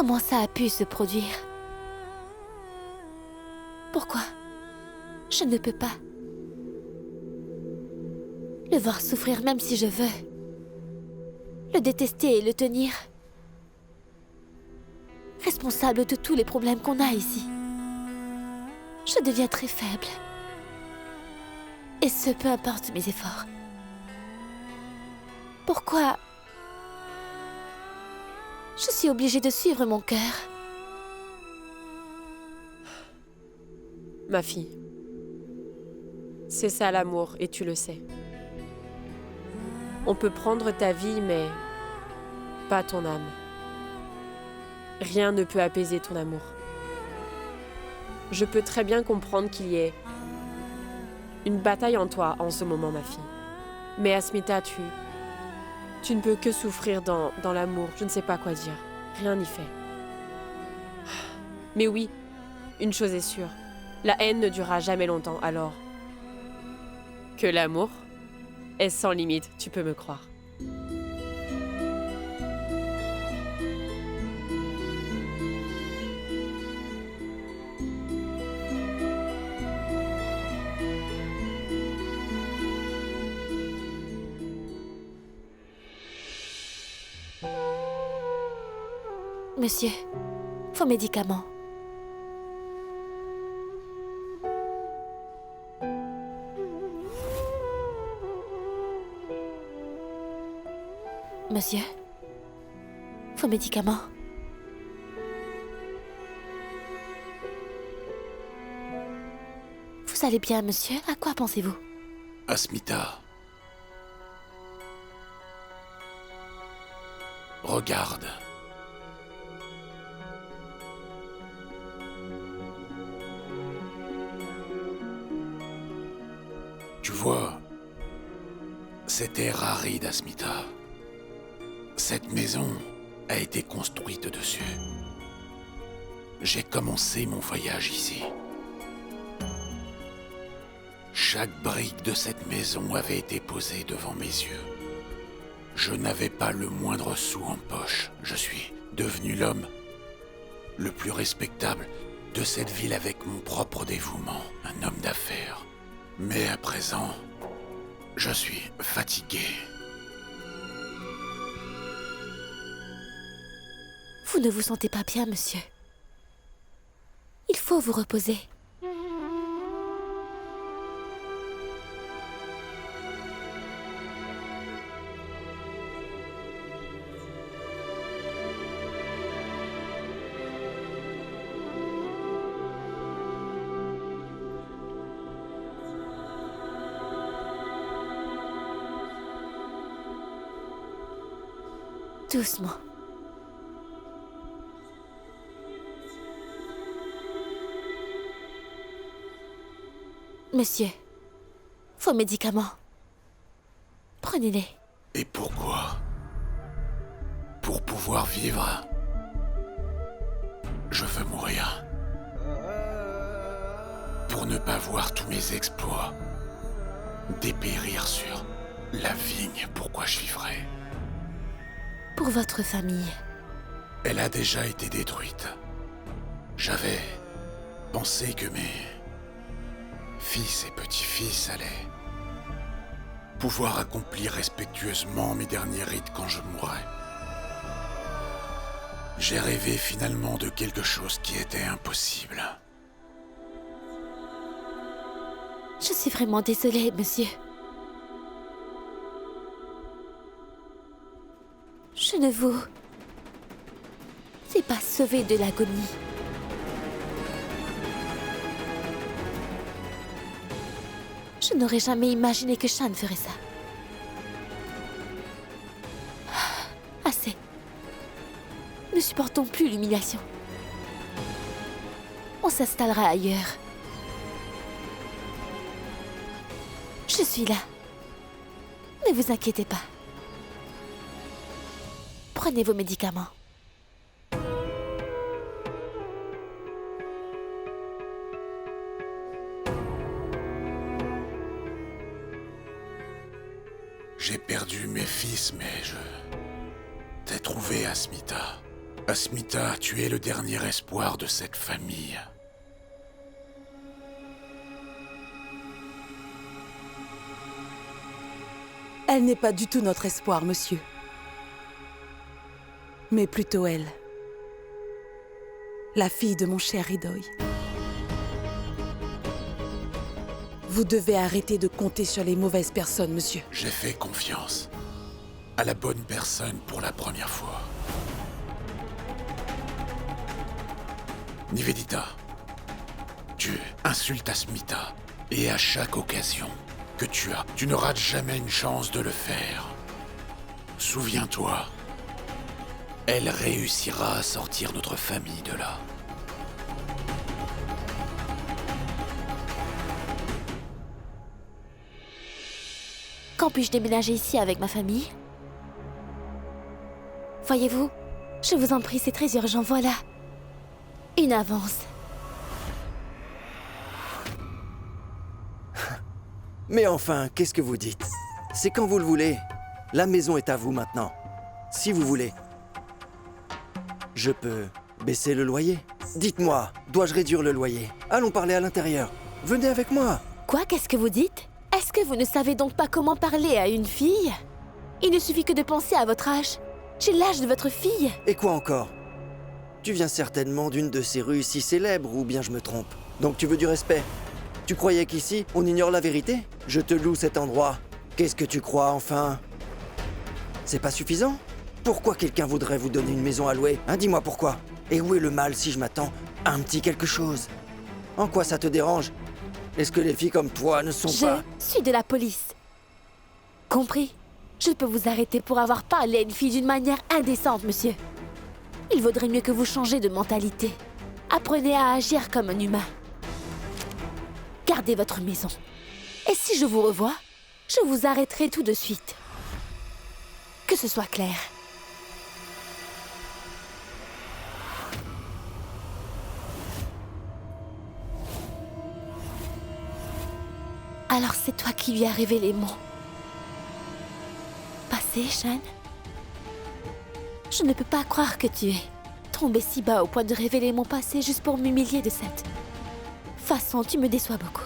Comment ça a pu se produire? Pourquoi? Je ne peux pas le voir souffrir même si je veux. Le détester et le tenir responsable de tous les problèmes qu'on a ici. Je deviens très faible. Et ce, peu importe mes efforts. Pourquoi je suis obligée de suivre mon cœur? Ma fille, c'est ça l'amour et tu le sais. On peut prendre ta vie, mais pas ton âme. Rien ne peut apaiser ton amour. Je peux très bien comprendre qu'il y ait une bataille en toi en ce moment, ma fille. Mais Asmita, tu ne peux que souffrir dans l'amour. Je ne sais pas quoi dire. Rien n'y fait. Mais oui, une chose est sûre. La haine ne durera jamais longtemps, alors que l'amour est sans limite, tu peux me croire. Monsieur, vos médicaments. Monsieur, vos médicaments. Vous allez bien, monsieur? À quoi pensez-vous? Asmita. Regarde. Tu vois, cette terre aride, Asmita. Cette maison a été construite dessus. J'ai commencé mon voyage ici. Chaque brique de cette maison avait été posée devant mes yeux. Je n'avais pas le moindre sou en poche. Je suis devenu l'homme le plus respectable de cette ville avec mon propre dévouement, un homme d'affaires. Mais à présent, je suis fatigué. Vous ne vous sentez pas bien, monsieur. Il faut vous reposer. Doucement. Monsieur, vos médicaments. Prenez-les. Et pourquoi? Pour pouvoir vivre. Je veux mourir. Pour ne pas voir tous mes exploits dépérir sur la vigne. Pourquoi je vivrais? Pour votre famille. Elle a déjà été détruite. J'avais pensé que mes fils et petits-fils allaient pouvoir accomplir respectueusement mes derniers rites quand je mourrais. J'ai rêvé finalement de quelque chose qui était impossible. Je suis vraiment désolée, monsieur. Je ne vous ai pas sauvé de l'agonie. Je n'aurais jamais imaginé que Shan ferait ça. Assez. Ne supportons plus l'humiliation. On s'installera ailleurs. Je suis là. Ne vous inquiétez pas. Prenez vos médicaments. J'ai perdu mes fils, mais je t'ai trouvé, Asmita. Asmita, tu es le dernier espoir de cette famille. Elle n'est pas du tout notre espoir, monsieur. Mais plutôt elle. La fille de mon cher Idoy. Vous devez arrêter de compter sur les mauvaises personnes, monsieur. J'ai fait confiance à la bonne personne pour la première fois. Nivedita, tu insultes Asmita, et à chaque occasion que tu as, tu ne rates jamais une chance de le faire. Souviens-toi, elle réussira à sortir notre famille de là. Quand puis-je déménager ici avec ma famille? Voyez-vous, je vous en prie, c'est très urgent, voilà. Une avance. Mais enfin, qu'est-ce que vous dites? C'est quand vous le voulez. La maison est à vous maintenant. Si vous voulez. Je peux baisser le loyer? Dites-moi, dois-je réduire le loyer? Allons parler à l'intérieur. Venez avec moi. Quoi, qu'est-ce que vous dites? Est-ce que vous ne savez donc pas comment parler à une fille? Il ne suffit que de penser à votre âge. J'ai l'âge de votre fille. Et quoi encore? Tu viens certainement d'une de ces rues si célèbres, ou bien je me trompe. Donc tu veux du respect? Tu croyais qu'ici, on ignore la vérité? Je te loue cet endroit. Qu'est-ce que tu crois, enfin? C'est pas suffisant? Pourquoi quelqu'un voudrait vous donner une maison à louer, hein? Dis-moi pourquoi. Et où est le mal si je m'attends à un petit quelque chose? En quoi ça te dérange? Est-ce que les filles comme toi ne sont Je pas... suis de la police. Compris? Je peux vous arrêter pour avoir parlé à une fille d'une manière indécente, monsieur. Il vaudrait mieux que vous changiez de mentalité. Apprenez à agir comme un humain. Gardez votre maison. Et si je vous revois, je vous arrêterai tout de suite. Que ce soit clair. Alors c'est toi qui lui as révélé mon passé, Shan? Je ne peux pas croire que tu es tombé si bas au point de révéler mon passé juste pour m'humilier de cette façon. Tu me déçois beaucoup.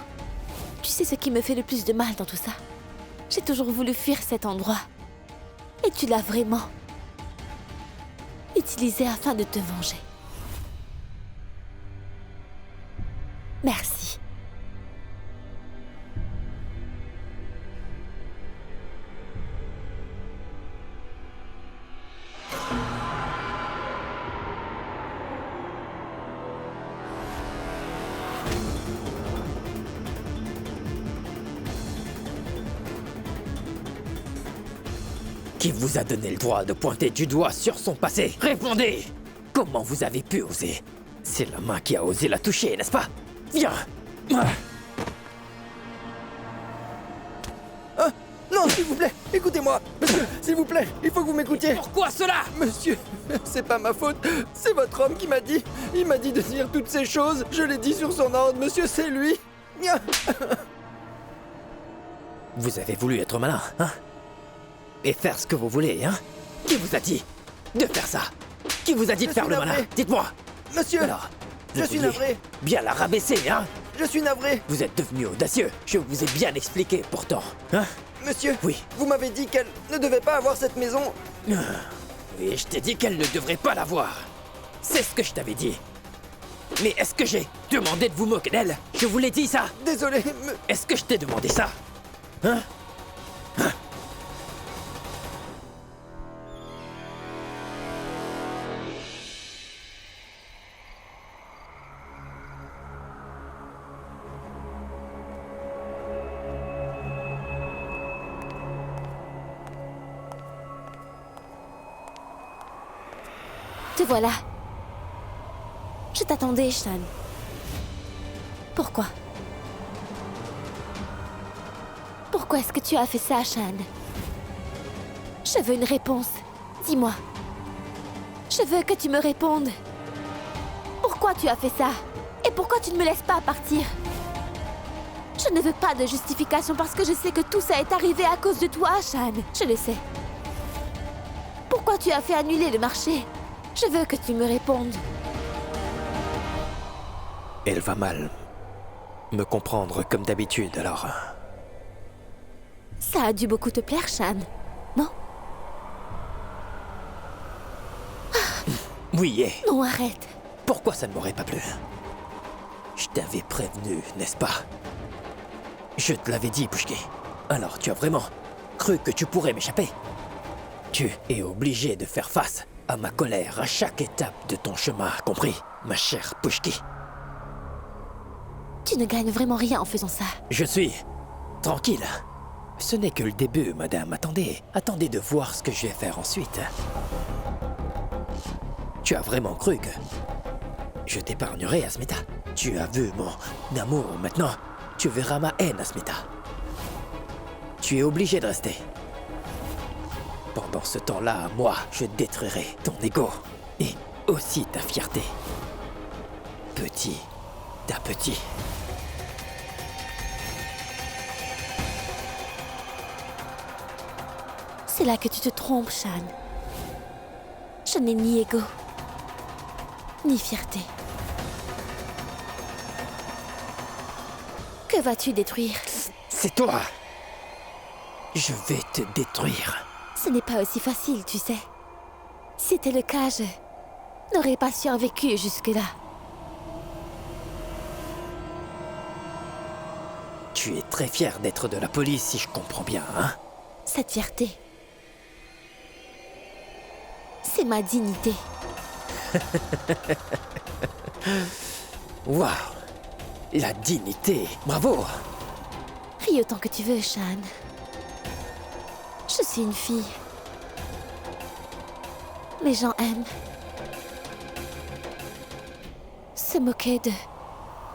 Tu sais ce qui me fait le plus de mal dans tout ça? J'ai toujours voulu fuir cet endroit. Et tu l'as vraiment utilisé afin de te venger. Merci. Qui vous a donné le droit de pointer du doigt sur son passé? Répondez! Comment vous avez pu oser? C'est la main qui a osé la toucher, n'est-ce pas? Viens! Ah, non, s'il vous plaît, écoutez-moi. Monsieur, s'il vous plaît, il faut que vous m'écoutiez. Pourquoi cela? Monsieur, c'est pas ma faute. C'est votre homme qui m'a dit. Il m'a dit de dire toutes ces choses. Je l'ai dit sur son ordre, monsieur, c'est lui. Vous avez voulu être malin, hein? Et faire ce que vous voulez, hein? Qui vous a dit de faire ça? Qui vous a dit de faire le malin? Dites-moi! Monsieur, Alors, je suis navré. Bien la rabaisser, hein? Je suis navré. Vous êtes devenu audacieux. Je vous ai bien expliqué, pourtant, hein? Monsieur, Oui. vous m'avez dit qu'elle ne devait pas avoir cette maison. Oui, je t'ai dit qu'elle ne devrait pas l'avoir. C'est ce que je t'avais dit. Mais est-ce que j'ai demandé de vous moquer d'elle? Je vous l'ai dit, ça? Désolé, Est-ce que je t'ai demandé ça? Hein? Te voilà. Je t'attendais, Shan. Pourquoi? Pourquoi est-ce que tu as fait ça, Shan? Je veux une réponse. Dis-moi. Je veux que tu me répondes. Pourquoi tu as fait ça? Et pourquoi tu ne me laisses pas partir? Je ne veux pas de justification parce que je sais que tout ça est arrivé à cause de toi, Shan. Je le sais. Pourquoi tu as fait annuler le marché? Je veux que tu me répondes. Elle va mal me comprendre comme d'habitude, alors... Ça a dû beaucoup te plaire, Shan. Non? Oui, et Non, arrête. pourquoi ça ne m'aurait pas plu? Je t'avais prévenu, n'est-ce pas? Je te l'avais dit, Pushki. Alors tu as vraiment cru que tu pourrais m'échapper? Tu es obligé de faire face à ma colère à chaque étape de ton chemin, compris, ma chère Pushki? Tu ne gagnes vraiment rien en faisant ça. Je suis tranquille. Ce n'est que le début, madame. Attendez de voir ce que je vais faire ensuite. Tu as vraiment cru que je t'épargnerai, Asmita? Tu as vu mon amour, maintenant tu verras ma haine, Asmita. Tu es obligé de rester. Pendant ce temps-là, moi, je détruirai ton ego et aussi ta fierté. Petit à petit. C'est là que tu te trompes, Shan. Je n'ai ni ego, ni fierté. Que vas-tu détruire? C'est toi! Je vais te détruire. Ce n'est pas aussi facile, tu sais. Si c'était le cas, je n'aurais pas survécu jusque-là. Tu es très fier d'être de la police, si je comprends bien, hein? Cette fierté, c'est ma dignité. Waouh! La dignité! Bravo! Ris autant que tu veux, Shan. Je suis une fille. Les gens aiment se moquer de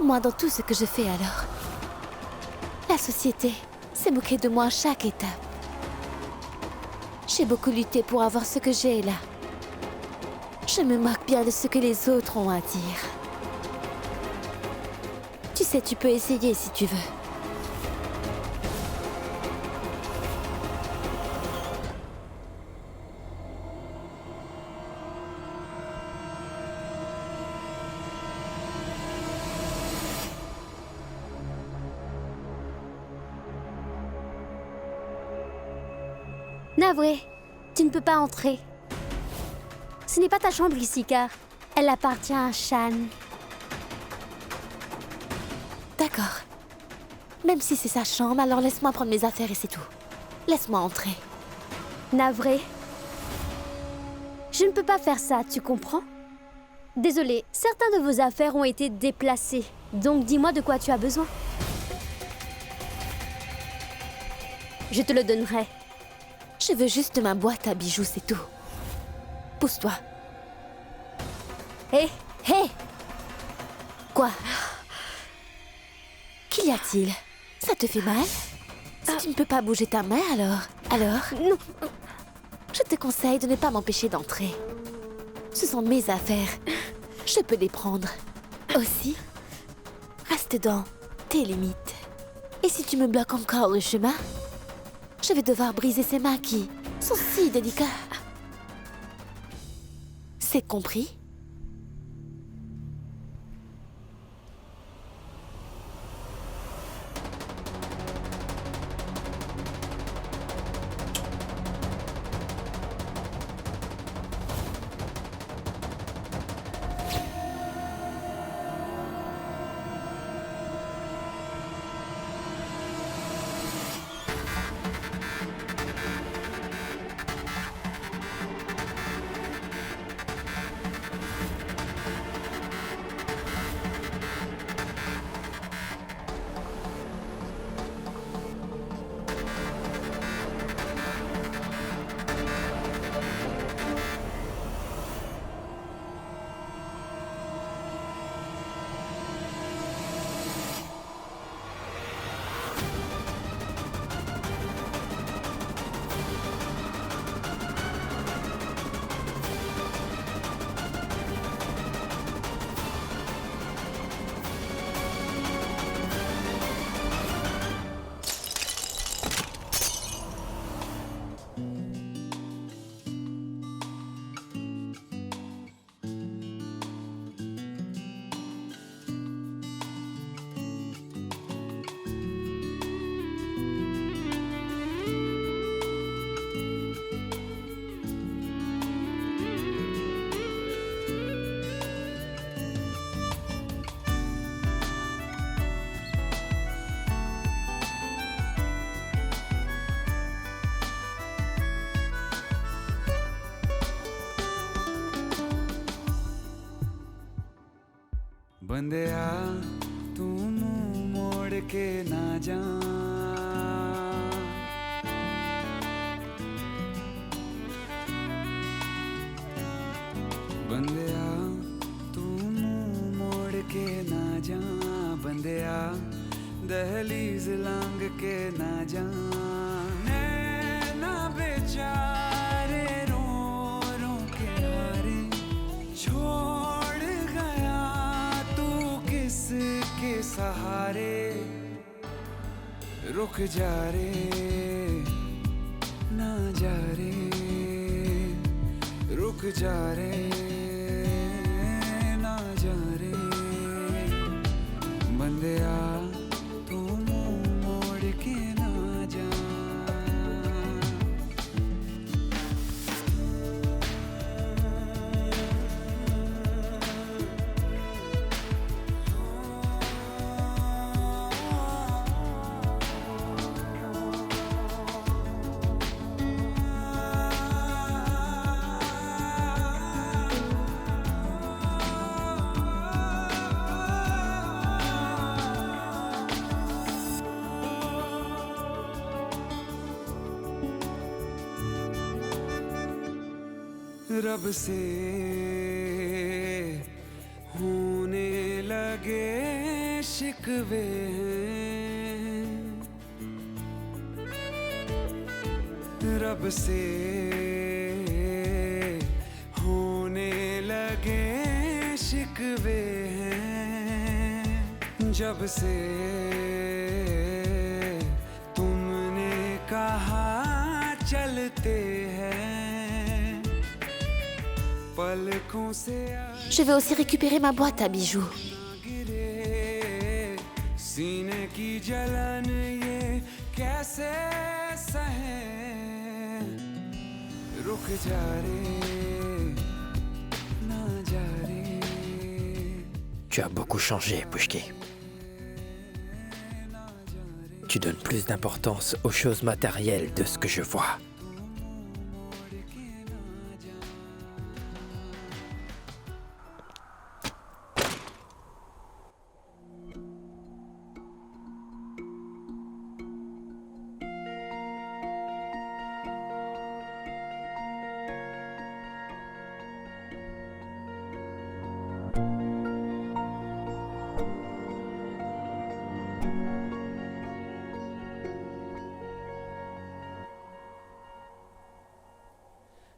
moi dans tout ce que je fais alors. La société s'est moquée de moi à chaque étape. J'ai beaucoup lutté pour avoir ce que j'ai là. Je me moque bien de ce que les autres ont à dire. Tu sais, tu peux essayer si tu veux. Navré, tu ne peux pas entrer. Ce n'est pas ta chambre ici, car elle appartient à Shan. D'accord. Même si c'est sa chambre, alors laisse-moi prendre mes affaires et c'est tout. Laisse-moi entrer. Navré. Je ne peux pas faire ça, tu comprends? Désolée, certains de vos affaires ont été déplacées. Donc dis-moi de quoi tu as besoin. Je te le donnerai. Je veux juste ma boîte à bijoux, c'est tout. Pousse-toi. Hé, Hé! Quoi? Qu'y a-t-il? Ça te fait mal? Si tu ne peux pas bouger ta main, alors... non. Je te conseille de ne pas m'empêcher d'entrer. Ce sont mes affaires. Je peux les prendre. Aussi, reste dans tes limites. Et si tu me bloques encore le chemin, je vais devoir briser ces mains qui sont si délicates. C'est compris? बंदिया तू मुंह मोड़ के ना जा बंदिया तू मुंह मोड़ के ना जा बंदिया दहलीज लांग के ना जा नैना बेचारे रो रो के हारे छोड़ गया तू किसके सहारे रुक जा रे ना जा रे रुक जा रे ना जा रे बंदिया तू मुंह मोड़ के ना जा रब से होने लगे शिकवे हैं रब से होने लगे शिकवे हैं जब से तुमने कहा चलते हैं Je vais aussi récupérer ma boîte à bijoux. Tu as beaucoup changé, Pushki. Tu donnes plus d'importance aux choses matérielles de ce que je vois.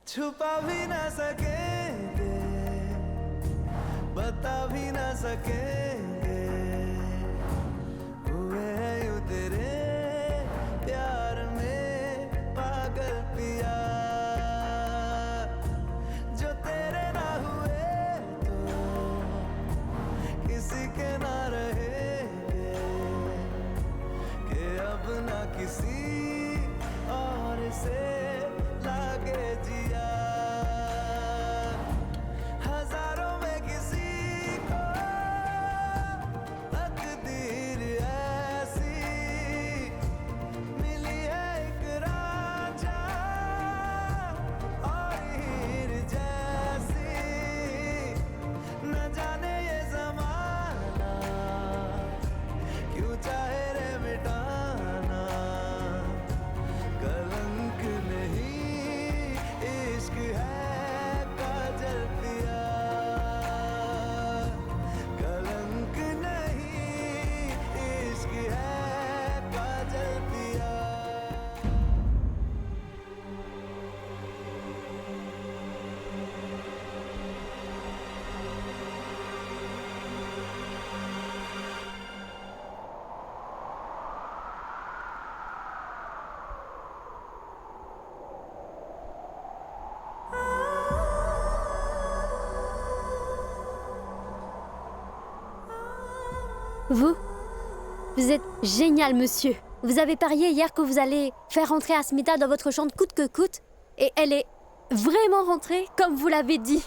छुपा भी ना सकेंगे बता भी ना सकेंगे हुए हैं यूं तेरे प्यार में पागल पिया जो तेरे ना हुए तो किसी के ना रहेंगे कि अब ना किसी और से लागे जिया हजारों में किसी को तकदीर ऐसी मिली है एक राजा और हीर जैसी न जाने ये ज़माना क्यों चाहे रे मिटाना कलंक नहीं इश्क है काजल पिया कलंक नहीं इश्क है काजल पिया Vous êtes génial, monsieur. Vous avez parié hier que vous allez faire rentrer Asmita dans votre chambre coûte que coûte. Et elle est vraiment rentrée comme vous l'avez dit.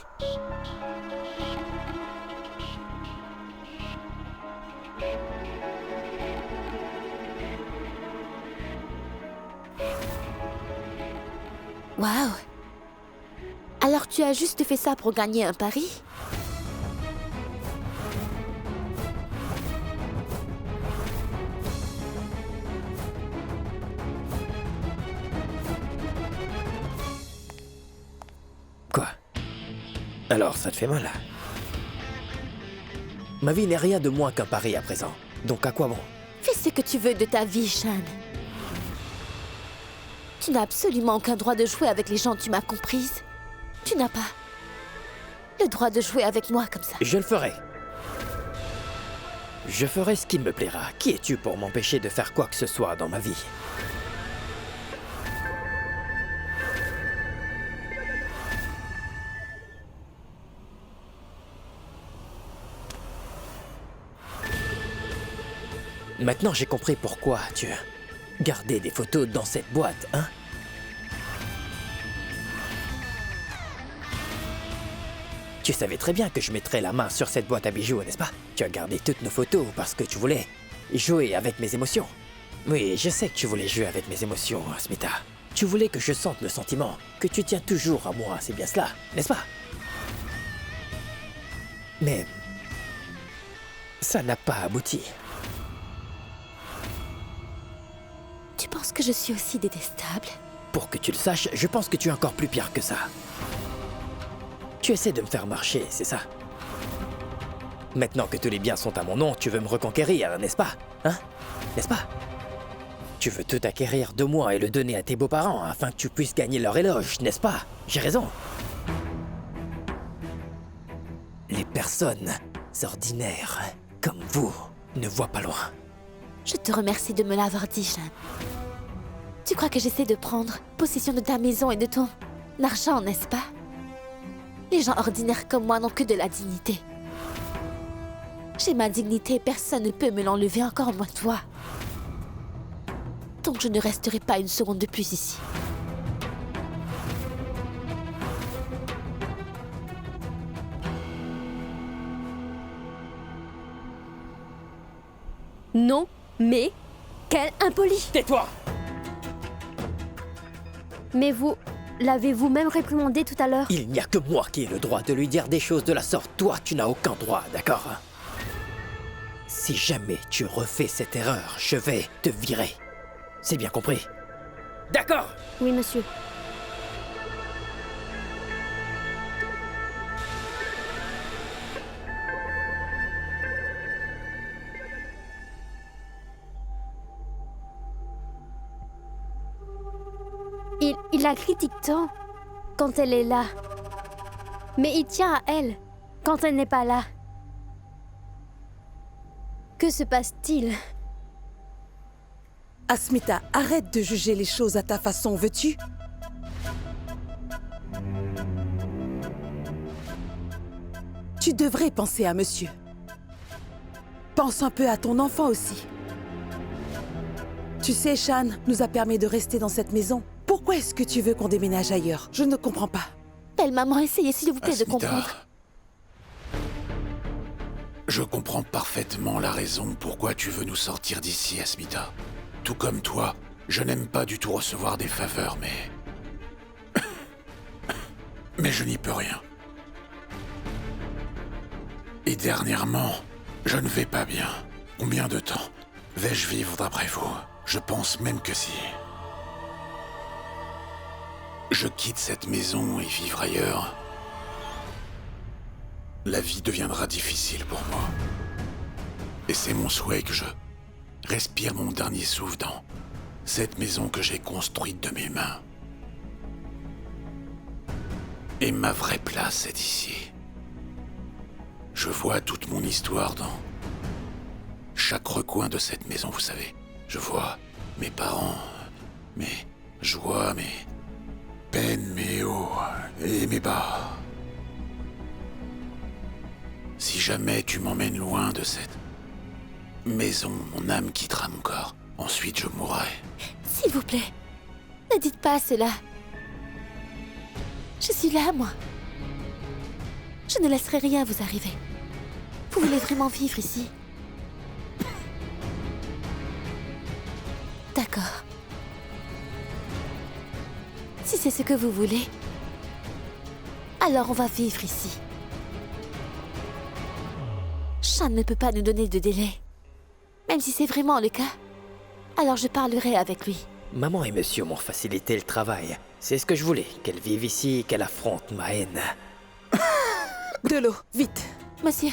Waouh! Alors tu as juste fait ça pour gagner un pari? Alors, ça te fait mal. Ma vie n'est rien de moins qu'un pari à présent. Donc à quoi bon? Fais ce que tu veux de ta vie, Shan. Tu n'as absolument aucun droit de jouer avec les gens, tu m'as comprise? Tu n'as pas le droit de jouer avec moi comme ça. Je le ferai. Je ferai ce qui me plaira. Qui es-tu pour m'empêcher de faire quoi que ce soit dans ma vie? Maintenant, j'ai compris pourquoi tu gardais des photos dans cette boîte, hein? Tu savais très bien que je mettrais la main sur cette boîte à bijoux, n'est-ce pas? Tu as gardé toutes nos photos parce que tu voulais jouer avec mes émotions. Oui, je sais que tu voulais jouer avec mes émotions, Asmita. Tu voulais que je sente le sentiment que tu tiens toujours à moi, c'est bien cela, n'est-ce pas? Mais ça n'a pas abouti. Tu penses que je suis aussi détestable? Pour que tu le saches, je pense que tu es encore plus pire que ça. Tu essaies de me faire marcher, c'est ça? Maintenant que tous les biens sont à mon nom, tu veux me reconquérir, n'est-ce pas? Hein? N'est-ce pas? Tu veux tout acquérir de moi et le donner à tes beaux-parents afin que tu puisses gagner leur éloge, n'est-ce pas? J'ai raison. Les personnes ordinaires comme vous ne voient pas loin. Je te remercie de me l'avoir dit, Shan. Tu crois que j'essaie de prendre possession de ta maison et de ton argent, n'est-ce pas? Les gens ordinaires comme moi n'ont que de la dignité. J'ai ma dignité, personne ne peut me l'enlever, encore moins toi. Donc je ne resterai pas une seconde de plus ici. Non, mais quel impoli! Tais-toi! Mais vous l'avez vous-même réprimandé tout à l'heure. Il n'y a que moi qui ai le droit de lui dire des choses de la sorte. Toi, tu n'as aucun droit, d'accord? Si jamais tu refais cette erreur, je vais te virer. C'est bien compris? D'accord! Oui, monsieur. Il la critique tant quand elle est là. Mais il tient à elle quand elle n'est pas là. Que se passe-t-il? Asmita, arrête de juger les choses à ta façon, veux-tu? Tu devrais penser à monsieur. Pense un peu à ton enfant aussi. Tu sais, Shan nous a permis de rester dans cette maison. Pourquoi est-ce que tu veux qu'on déménage ailleurs? Je ne comprends pas. Belle maman, essayez s'il vous plaît de Asmita, comprendre. je comprends parfaitement la raison pourquoi tu veux nous sortir d'ici, Asmita. Tout comme toi, je n'aime pas du tout recevoir des faveurs, mais... mais je n'y peux rien. Et dernièrement, je ne vais pas bien. Combien de temps vais-je vivre d'après vous? Je pense même que si... je quitte cette maison et vivre ailleurs, la vie deviendra difficile pour moi. Et c'est mon souhait que je respire mon dernier souffle dans cette maison que j'ai construite de mes mains. Et ma vraie place est ici. Je vois toute mon histoire dans chaque recoin de cette maison, vous savez. Je vois mes parents, mes joies, mes peines, mes hauts et mes bas. Si jamais tu m'emmènes loin de cette maison, mon âme quittera mon corps. Ensuite, je mourrai. S'il vous plaît, ne dites pas cela. Je suis là, moi. Je ne laisserai rien vous arriver. Vous voulez vraiment vivre ici? D'accord. Si c'est ce que vous voulez, alors on va vivre ici. Shan ne peut pas nous donner de délai. Même si c'est vraiment le cas, alors je parlerai avec lui. Maman et monsieur m'ont facilité le travail. C'est ce que je voulais, qu'elle vive ici, qu'elle affronte ma haine. De l'eau, vite. Monsieur.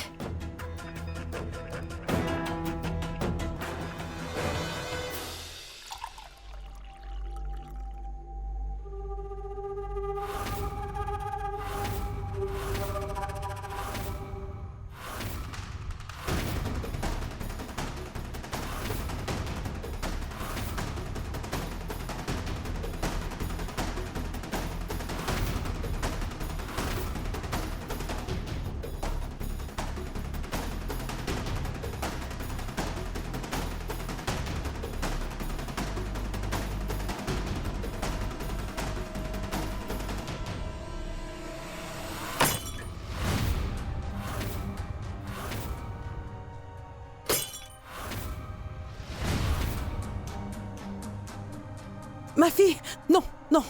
Ma fille, non, non.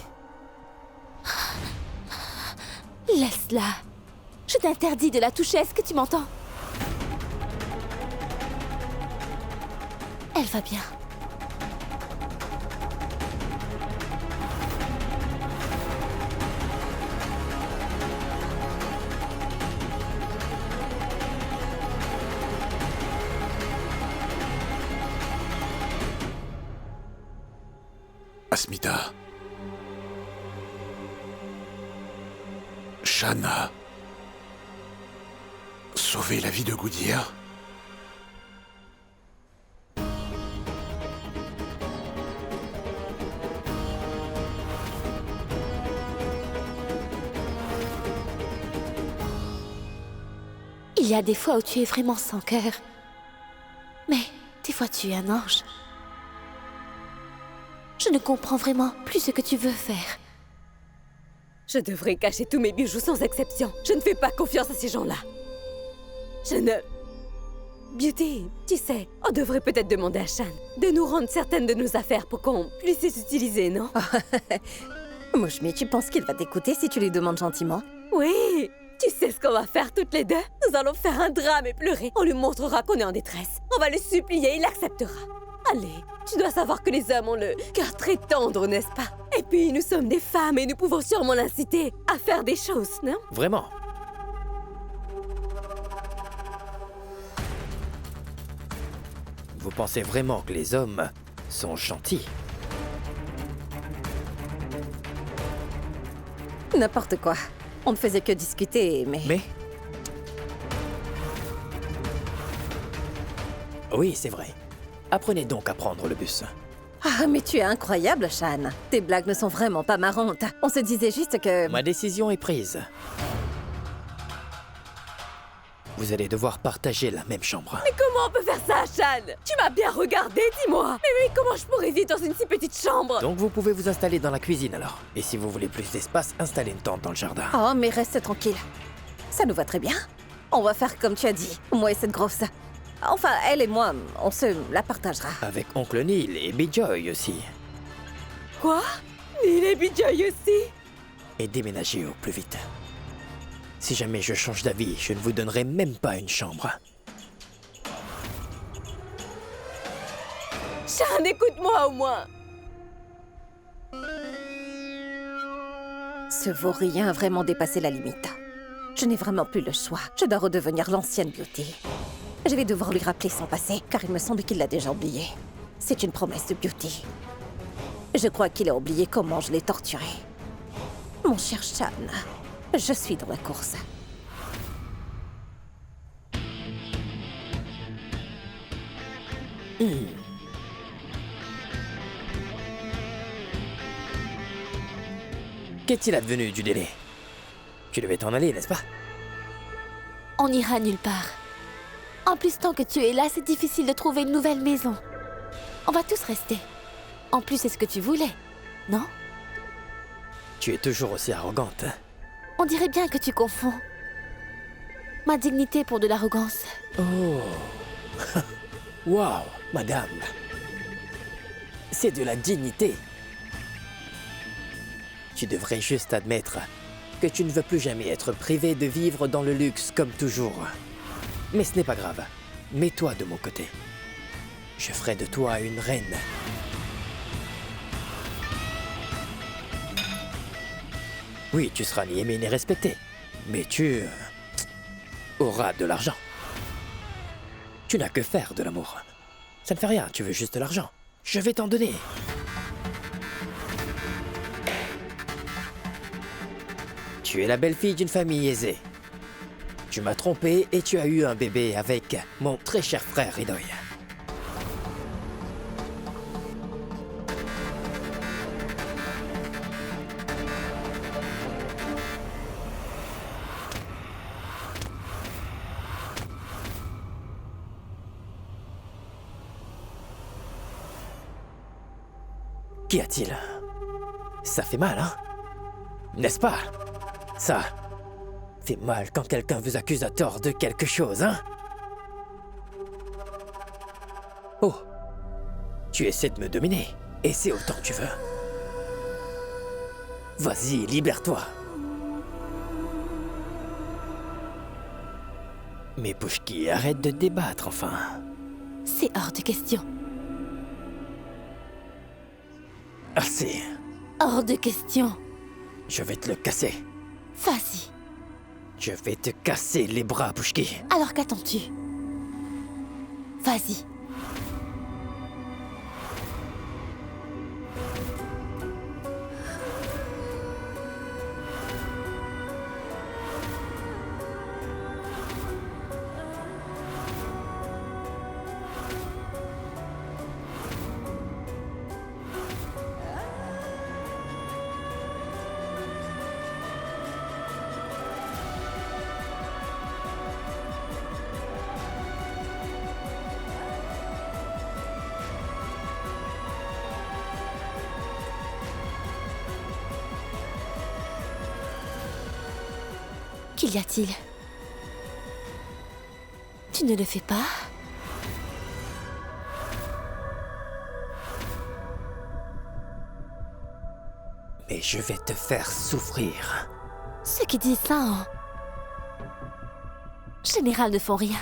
Laisse-la. Je t'interdis de la toucher, est-ce que tu m'entends? Elle va bien. Asmita. Shan a sauvé la vie de Goudir. Il y a des fois où tu es vraiment sans cœur. Mais des fois tu es un ange. Je ne comprends vraiment plus ce que tu veux faire. Je devrais cacher tous mes bijoux sans exception. Je ne fais pas confiance à ces gens-là. Je ne... Beauty, tu sais, on devrait peut-être demander à Shan de nous rendre certaines de nos affaires pour qu'on puisse les utiliser, non? Mouchmi, tu penses qu'il va t'écouter si tu lui demandes gentiment? Oui! Tu sais ce qu'on va faire toutes les deux? Nous allons faire un drame et pleurer. On lui montrera qu'on est en détresse. On va le supplier, il acceptera. Allez, tu dois savoir que les hommes ont le cœur très tendre, n'est-ce pas? Et puis, nous sommes des femmes et nous pouvons sûrement l'inciter à faire des choses, non? Vraiment? Vous pensez vraiment que les hommes sont gentils? N'importe quoi. On ne faisait que discuter, mais... Mais... Oui, c'est vrai. Apprenez donc à prendre le bus. Ah, mais tu es incroyable, Shan. Tes blagues ne sont vraiment pas marrantes. On se disait juste que... Ma décision est prise. Vous allez devoir partager la même chambre. Mais comment on peut faire ça, Shan? Tu m'as bien regardé, dis-moi. Mais comment je pourrais vivre dans une si petite chambre? Donc vous pouvez vous installer dans la cuisine alors. Et si vous voulez plus d'espace, installez une tente dans le jardin. Oh, mais reste tranquille. Ça nous va très bien. On va faire comme tu as dit, moi et cette grosse. Enfin, elle et moi, on se la partagera. Avec Oncle Neil et Bijoy aussi. Quoi? Il est Bijoy aussi? Et déménagez au plus vite. Si jamais je change d'avis, je ne vous donnerai même pas une chambre. Shan, écoute-moi au moins. Ce vaurien a vraiment dépassé la limite. Je n'ai vraiment plus le choix. Je dois redevenir l'ancienne Beauty. Je vais devoir lui rappeler son passé, car il me semble qu'il l'a déjà oublié. C'est une promesse de Beauty. Je crois qu'il a oublié comment je l'ai torturé. Mon cher Shan, je suis dans la course. Qu'est-il advenu du délai? Tu devais t'en aller, n'est-ce pas? On n'ira nulle part. En plus, tant que tu es là, c'est difficile de trouver une nouvelle maison. On va tous rester. En plus, c'est ce que tu voulais, non? Tu es toujours aussi arrogante. On dirait bien que tu confonds ma dignité pour de l'arrogance. Oh. Waouh, madame. C'est de la dignité. Tu devrais juste admettre que tu ne veux plus jamais être privée de vivre dans le luxe comme toujours. Mais ce n'est pas grave. Mets-toi de mon côté. Je ferai de toi une reine. Oui, tu seras ni aimée ni respectée. Mais tu aura de l'argent. Tu n'as que faire de l'amour. Ça ne fait rien, tu veux juste de l'argent. Je vais t'en donner. Tu es la belle-fille d'une famille aisée. Tu m'as trompé et tu as eu un bébé avec mon très cher frère Ridoy. Qu'y a-t-il? Ça fait mal, hein? N'est-ce pas? Ça fait mal quand quelqu'un vous accuse à tort de quelque chose, hein? Oh, tu essaies de me dominer, et c'est autant que tu veux. Vas-y, libère-toi. Mais Pushki, arrête de débattre, enfin. C'est hors de question. Assez. Hors de question. Je vais te le casser. Vas-y. Je vais te casser les bras, Pushki. Alors qu'attends-tu? Vas-y. Qu'y a-t-il? Tu ne le fais pas? Mais je vais te faire souffrir. Ceux qui disent ça en général ne font rien.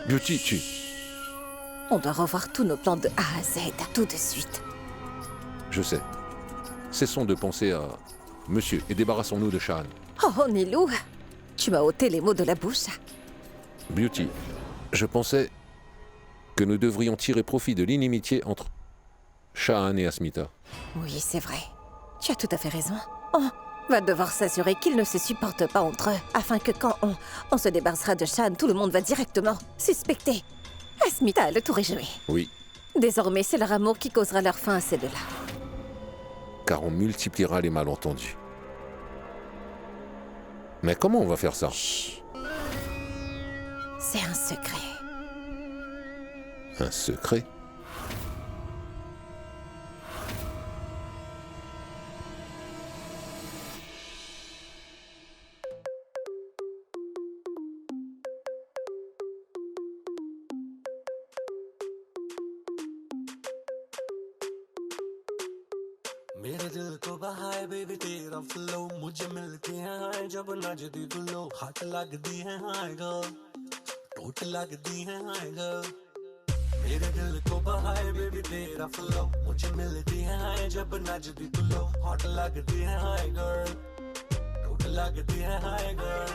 Beauty, tu... On doit revoir tous nos plans de A à Z, tout de suite. Je sais. Cessons de penser à... Monsieur, et débarrassons-nous de Shahan. Oh, Nilou, tu m'as ôté les mots de la bouche. Beauty, je pensais que nous devrions tirer profit de l'inimitié entre Shahan et Asmita. Oui, c'est vrai. Tu as tout à fait raison. On va devoir s'assurer qu'ils ne se supportent pas entre eux, afin que quand on se débarrassera de Shahan, tout le monde va directement suspecter. Asmita a le tour est joué. Oui, Désormais, c'est leur amour qui causera leur fin à ces deux-là. car on multipliera les malentendus. Mais comment on va faire ça? Chut. C'est un secret. Un secret? मेरे दिल को बहाए बेबी तेरा फ्लो मुझे मिलती है हाय जब नजदी तू लो हाथ लगदी है हाय गर्ल टोट लगदी है हाय गर्ल मेरे दिल को बहाए बेबी तेरा फ्लो मुझे मिलती है हाय जब नजदी तू लो हाथ लगदी है हाय गर्ल टोट लगदी है हाय गर्ल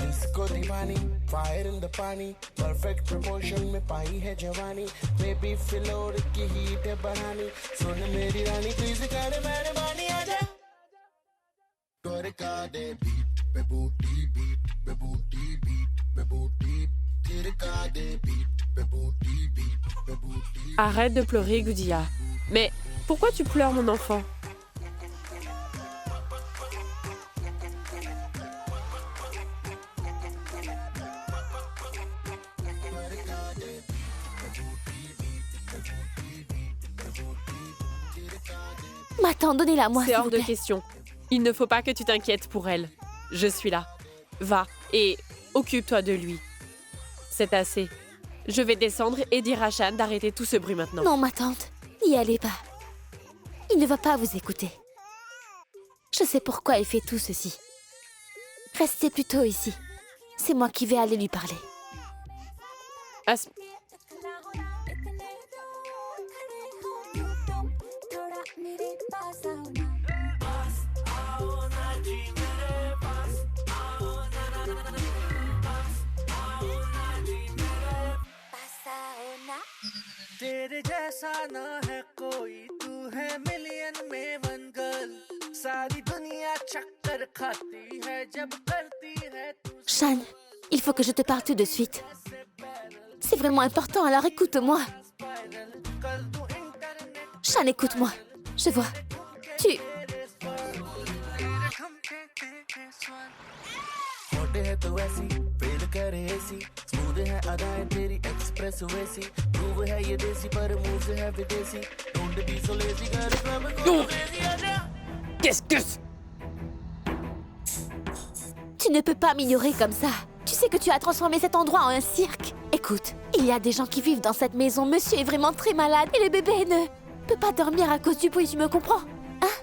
इसको दीवानी फायर इन द पानी परफेक्ट प्रपोर्शन में पाई है जवानी बेबी फ्लोर की हीट है बढ़ानी सुन मेरी रानी प्लीज कर मेरे मानी आजा कर का दे बीट पे बूटी तेरे का दे बीट पे बूटी Arrête de pleurer, Goudia. Mais pourquoi tu pleures, mon enfant? M'attends, donnez-la moi, C'est s'il hors vous de plaît. question. Il ne faut pas que tu t'inquiètes pour elle. Je suis là. Va et occupe-toi de lui. C'est assez. Je vais descendre et dire à Shan d'arrêter tout ce bruit maintenant. Non, ma tante, n'y allez pas. Il ne va pas vous écouter. Je sais pourquoi il fait tout ceci. Restez plutôt ici. C'est moi qui vais aller lui parler. तेरे जैसा ना है कोई तू है मिलियन में one girl सारी दुनिया चक्कर खाती है जब करती है तू Shan, il faut que je te parle tout de suite. C'est vraiment important, alors écoute-moi. Shan, écoute-moi. Je vois. Tu... मोटे है तो ऐसी फेल करे ऐसी स्मूथ है अदाएं तेरी एक्सप्रेस वैसी मूव है ये देसी पर मूव से है विदेशी डोंट बी सो लेजी कर क्लब को Qu'est-ce que... Tu ne peux pas m'ignorer comme ça. Tu sais que tu as transformé cet endroit en un cirque. Écoute, il y a des gens qui vivent dans cette maison. Monsieur est vraiment très malade et le bébé ne peut pas dormir à cause du bruit, tu me comprends? Hein?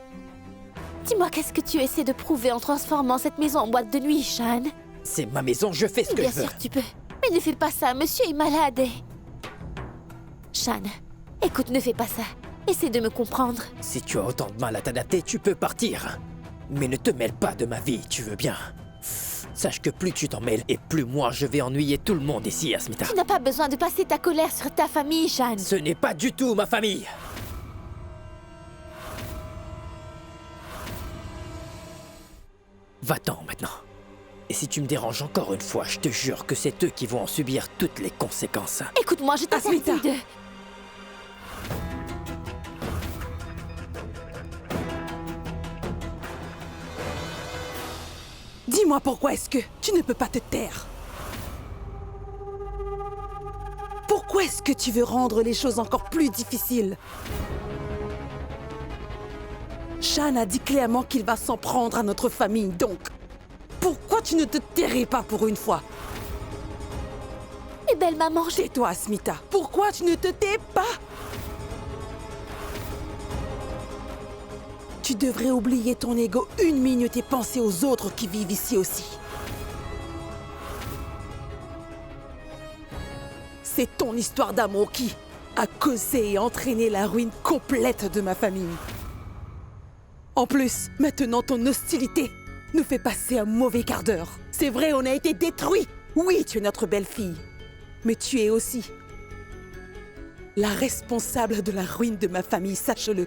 Dis-moi, qu'est-ce que tu essaies de prouver en transformant cette maison en boîte de nuit, Shan? C'est ma maison, je fais ce que je veux. Bien sûr, tu peux. Mais ne fais pas ça, monsieur est malade et... Shan, écoute, ne fais pas ça. Essaie de me comprendre. Si tu as autant de mal à t'adapter, tu peux partir. Mais ne te mêle pas de ma vie, tu veux bien. Sache que plus tu t'en mêles, et plus moi je vais ennuyer tout le monde ici, Asmita. Tu n'as pas besoin de passer ta colère sur ta famille, Shan. Ce n'est pas du tout ma famille. Va-t'en maintenant. Et si tu me déranges encore une fois, je te jure que c'est eux qui vont en subir toutes les conséquences. Écoute-moi, je t'interdis de... Dis-moi pourquoi est-ce que tu ne peux pas te taire? Pourquoi est-ce que tu veux rendre les choses encore plus difficiles? Shan a dit clairement qu'il va s'en prendre à notre famille, donc... Pourquoi tu ne te tairais pas pour une fois? Mais belle maman, Tais-toi, Asmita. Pourquoi tu ne te tais pas? Tu devrais oublier ton ego une minute et penser aux autres qui vivent ici aussi. C'est ton histoire d'amour qui a causé et entraîné la ruine complète de ma famille. En plus, maintenant ton hostilité nous fait passer un mauvais quart d'heure. C'est vrai, on a été détruits. Oui, tu es notre belle-fille. Mais tu es aussi la responsable de la ruine de ma famille, sache-le.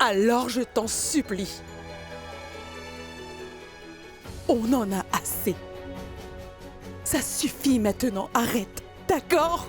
Alors je t'en supplie. On en a assez. Ça suffit maintenant, arrête, d'accord ?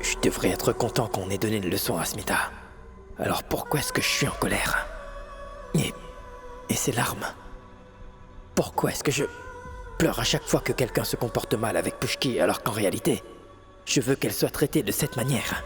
Je devrais être content qu'on ait donné une leçon à Asmita. Alors pourquoi est-ce que je suis en colère? Et ces larmes? Pourquoi est-ce que je pleure à chaque fois que quelqu'un se comporte mal avec Pushki alors qu'en réalité, je veux qu'elle soit traitée de cette manière?